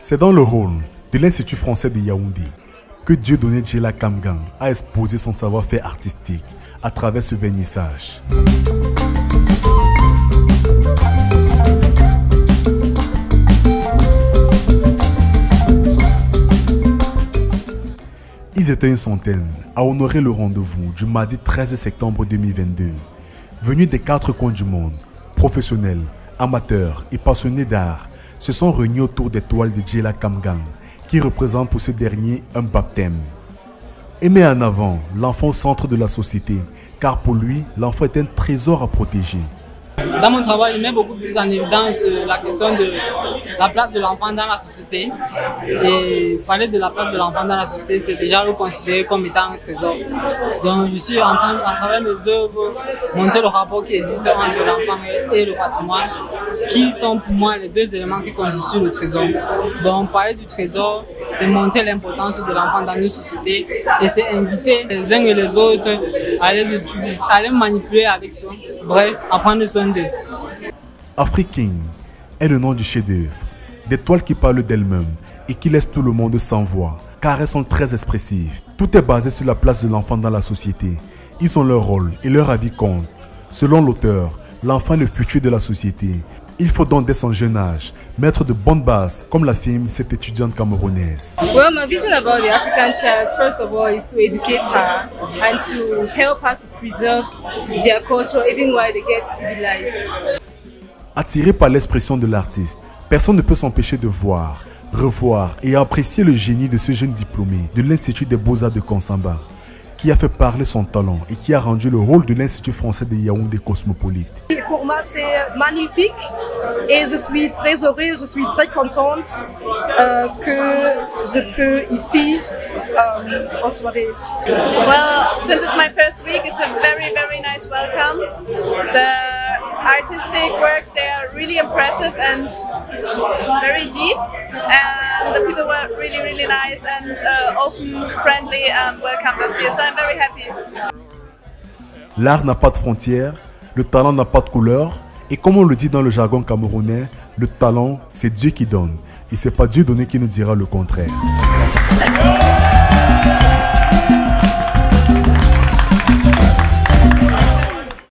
C'est dans le hall de l'Institut français de Yaoundé que Dieudonné Djella Kamgang a exposé son savoir-faire artistique à travers ce vernissage. Ils étaient une centaine à honorer le rendez-vous du mardi 13 septembre 2022. Venus des 4 coins du monde, professionnels, amateurs et passionnés d'art se sont réunis autour des toiles de Djella Kamgang qui représentent pour ce dernier un baptême. Et met en avant l'enfant au centre de la société, car pour lui, l'enfant est un trésor à protéger. Dans mon travail, je mets beaucoup plus en évidence la question de la place de l'enfant dans la société. Et parler de la place de l'enfant dans la société, c'est déjà le considérer comme étant un trésor. Donc je suis en train, à travers mes œuvres, montrer le rapport qui existe entre l'enfant et le patrimoine, qui sont pour moi les deux éléments qui constituent le trésor. Donc parler du trésor, c'est montrer l'importance de l'enfant dans une société et c'est inviter les uns et les autres à les utiliser, à les manipuler avec ça. Bref, à prendre soin d'eux. Afriking est le nom du chef-d'œuvre, des toiles qui parlent d'elles-mêmes et qui laissent tout le monde sans voix, car elles sont très expressives. Tout est basé sur la place de l'enfant dans la société. Ils ont leur rôle et leur avis compte. Selon l'auteur, l'enfant est le futur de la société. Il faut donc dès son jeune âge mettre de bonnes bases, comme l'affirme cette étudiante camerounaise. Well, my vision about the African child, first of all, is to educate her and to help her to preserve their culture even while they get civilized. Attiré par l'expression de l'artiste, personne ne peut s'empêcher de voir, revoir et apprécier le génie de ce jeune diplômé de l'Institut des Beaux-Arts de Konsamba, qui a fait parler son talent et qui a rendu le rôle de l'Institut français de Yaoundé cosmopolite. Pour moi, c'est magnifique et je suis très heureuse, je suis très contente que je peux ici en soirée. Well, since it's my first week, it's a very, very nice welcome. The artistic works, they are really impressive and very deep. And the people were really, really nice and open, friendly and welcomed us here. So I'm very happy. L'art n'a pas de frontières, le talent n'a pas de couleur. Et comme on le dit dans le jargon camerounais, le talent, c'est Dieu qui donne. Et c'est pas Dieudonné qui nous dira le contraire.